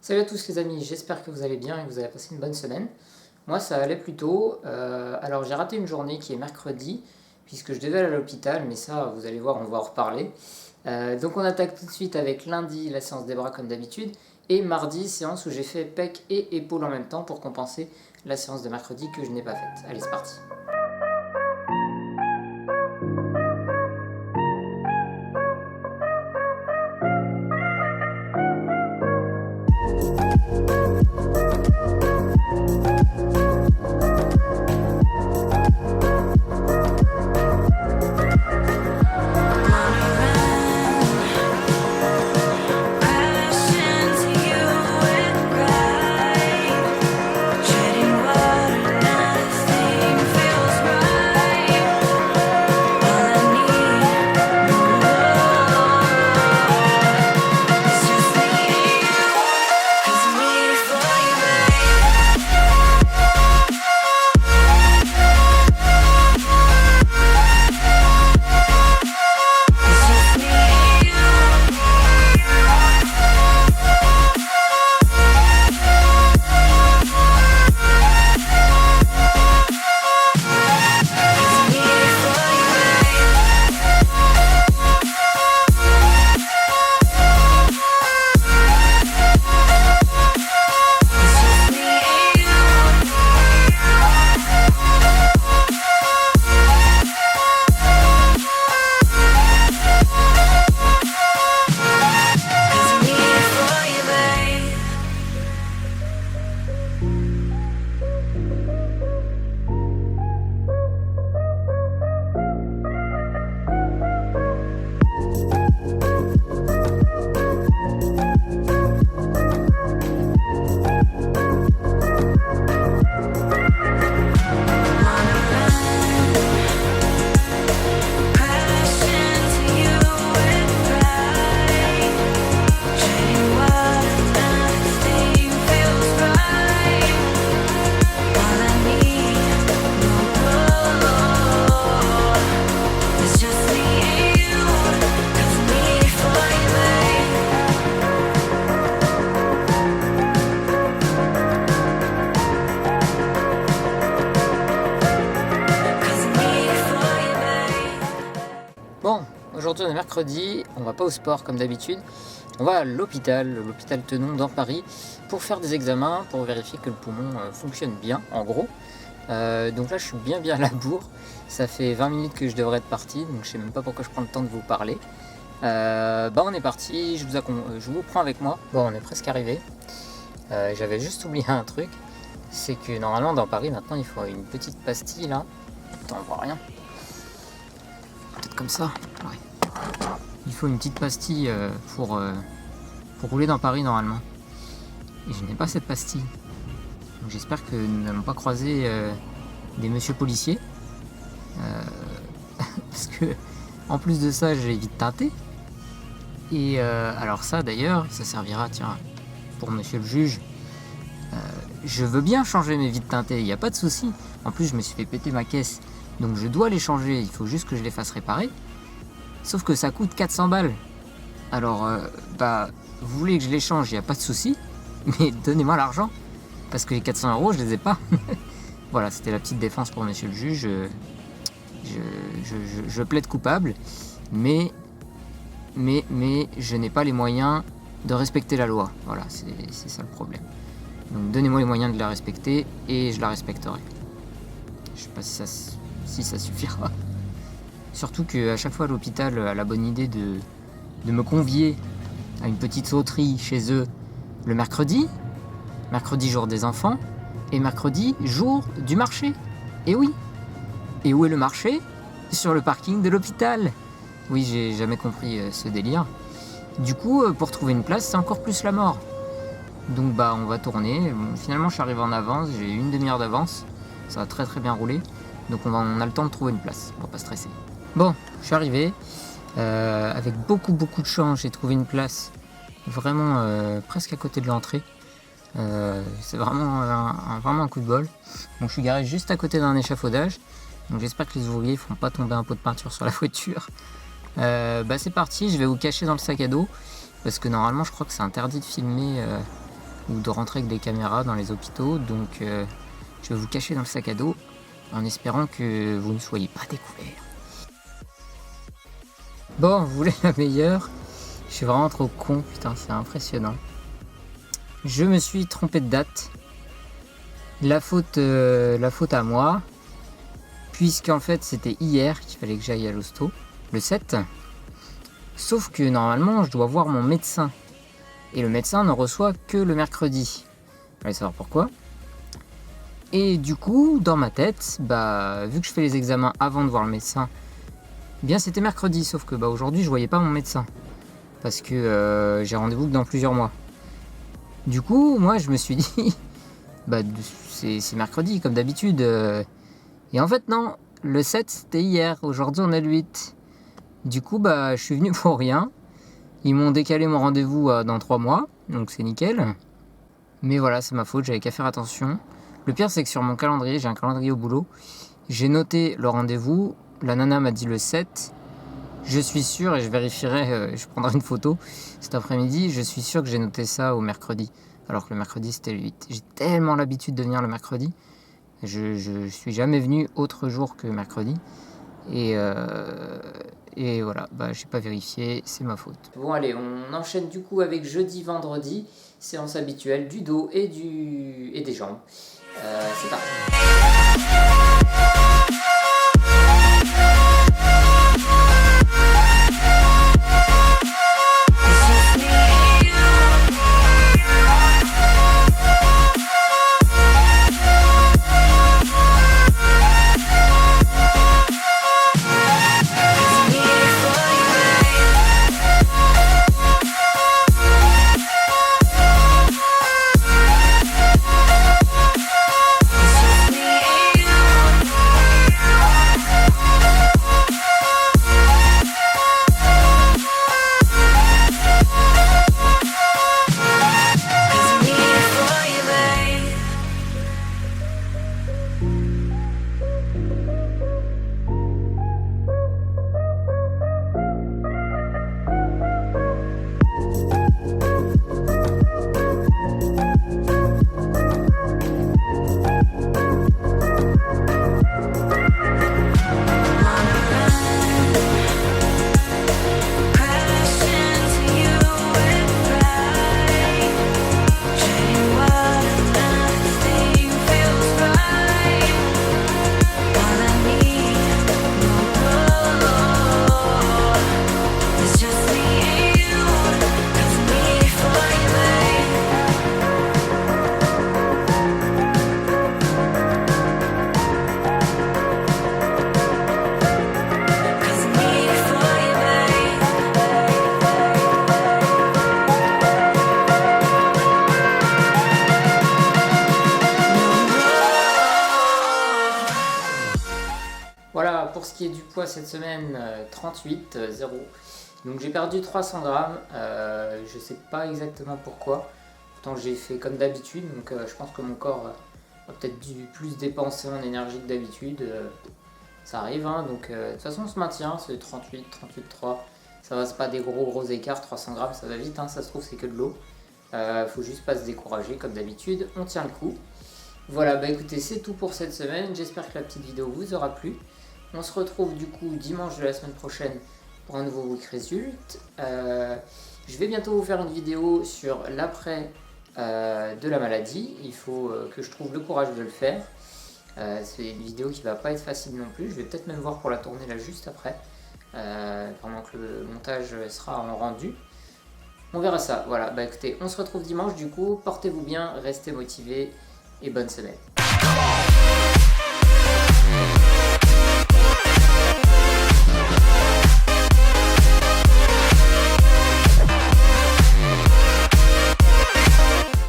Salut à tous les amis, j'espère que vous allez bien et que vous avez passé une bonne semaine. Moi ça allait plutôt. Alors j'ai raté une journée qui est mercredi, puisque je devais aller à l'hôpital, mais ça vous allez voir, on va en reparler. Donc on attaque tout de suite avec lundi la séance des bras comme d'habitude, et mardi séance où j'ai fait pec et épaules en même temps pour compenser la séance de mercredi que je n'ai pas faite. Allez c'est parti. Bon, aujourd'hui on est mercredi, on va pas au sport comme d'habitude, on va à l'hôpital Tenon dans Paris, pour faire des examens, pour vérifier que le poumon fonctionne bien, en gros. Donc là je suis bien à la bourre, ça fait 20 minutes que je devrais être parti, donc je sais même pas pourquoi je prends le temps de vous parler. On est parti, je vous prends avec moi. Bon, on est presque arrivé. J'avais juste oublié un truc, c'est que normalement dans Paris maintenant il faut une petite pastille là. Attends, on voit rien. Peut-être comme ça. Ouais. Il faut une petite pastille pour rouler dans Paris normalement. Et je n'ai pas cette pastille. Donc j'espère que nous n'allons pas croiser des messieurs policiers. Parce que en plus de ça, j'ai vite teinté. Et alors ça d'ailleurs, ça servira, tiens, pour monsieur le juge. Je veux bien changer mes vitres teintées, il n'y a pas de souci. En plus, je me suis fait péter ma caisse, donc je dois les changer. Il faut juste que je les fasse réparer. Sauf que ça coûte 400 balles. Alors, vous voulez que je les change, il n'y a pas de souci. Mais donnez-moi l'argent. Parce que les 400 €, je les ai pas. Voilà, c'était la petite défense pour monsieur le juge. Je plaide coupable. Mais je n'ai pas les moyens de respecter la loi. Voilà, c'est ça le problème. Donc donnez-moi les moyens de la respecter et je la respecterai. Je sais pas si ça suffira. Surtout qu'à chaque fois l'hôpital a la bonne idée de me convier à une petite sauterie chez eux le mercredi jour des enfants, et mercredi jour du marché. Et oui. Et où est le marché? Sur le parking de l'hôpital. Oui, j'ai jamais compris ce délire. Du coup, pour trouver une place, c'est encore plus la mort. Donc on va tourner. Bon, finalement, je suis arrivé en avance, j'ai une demi-heure d'avance. Ça va très bien rouler. Donc on a le temps de trouver une place, on va pas stresser. Bon, je suis arrivé. Avec beaucoup de chance, j'ai trouvé une place vraiment presque à côté de l'entrée. C'est vraiment un coup de bol. Donc je suis garé juste à côté d'un échafaudage. Donc j'espère que les ouvriers ne feront pas tomber un pot de peinture sur la voiture. C'est parti, je vais vous cacher dans le sac à dos. Parce que normalement je crois que c'est interdit de filmer ou de rentrer avec des caméras dans les hôpitaux, donc je vais vous cacher dans le sac à dos en espérant que vous ne soyez pas découverts. Bon, vous voulez la meilleure? Je suis vraiment trop con, putain, c'est impressionnant. Je me suis trompé de date. La faute à moi, puisqu'en fait c'était hier qu'il fallait que j'aille à l'hosto, le 7. Sauf que normalement je dois voir mon médecin. Et le médecin ne reçoit que le mercredi. Vous allez savoir pourquoi. Et du coup, dans ma tête, vu que je fais les examens avant de voir le médecin, bien c'était mercredi, sauf que aujourd'hui je voyais pas mon médecin. Parce que j'ai rendez-vous que dans plusieurs mois. Du coup, moi je me suis dit, c'est mercredi comme d'habitude. Et en fait non, le 7 c'était hier, aujourd'hui on est le 8. Du coup, je suis venu pour rien. Ils m'ont décalé mon rendez-vous dans 3 mois, donc c'est nickel. Mais voilà, c'est ma faute, j'avais qu'à faire attention. Le pire, c'est que sur mon calendrier, j'ai un calendrier au boulot. J'ai noté le rendez-vous, la nana m'a dit le 7. Je suis sûr, et je vérifierai, je prendrai une photo cet après-midi, je suis sûr que j'ai noté ça au mercredi. Alors que le mercredi, c'était le 8. J'ai tellement l'habitude de venir le mercredi. Je suis jamais venu autre jour que mercredi. Et voilà, j'ai pas vérifié, c'est ma faute. Bon allez, on enchaîne du coup avec jeudi, vendredi, séance habituelle du dos et des jambes. C'est parti. Voilà, pour ce qui est du poids cette semaine, 38,0. Donc j'ai perdu 300 grammes, je sais pas exactement pourquoi. Pourtant j'ai fait comme d'habitude, donc je pense que mon corps a peut-être dû plus dépenser en énergie que d'habitude. Ça arrive, hein, donc de toute façon on se maintient, c'est 38, 38,3. Ça va, c'est pas des gros écarts, 300 grammes, ça va vite, hein, ça se trouve c'est que de l'eau. Faut juste pas se décourager comme d'habitude, on tient le coup. Voilà, écoutez, c'est tout pour cette semaine, j'espère que la petite vidéo vous aura plu. On se retrouve du coup dimanche de la semaine prochaine pour un nouveau Week Result. Je vais bientôt vous faire une vidéo sur l'après de la maladie. Il faut que je trouve le courage de le faire. C'est une vidéo qui va pas être facile non plus. Je vais peut-être même voir pour la tourner là juste après, pendant que le montage sera en rendu. On verra ça. Voilà, écoutez, on se retrouve dimanche du coup. Portez-vous bien, restez motivés et bonne semaine.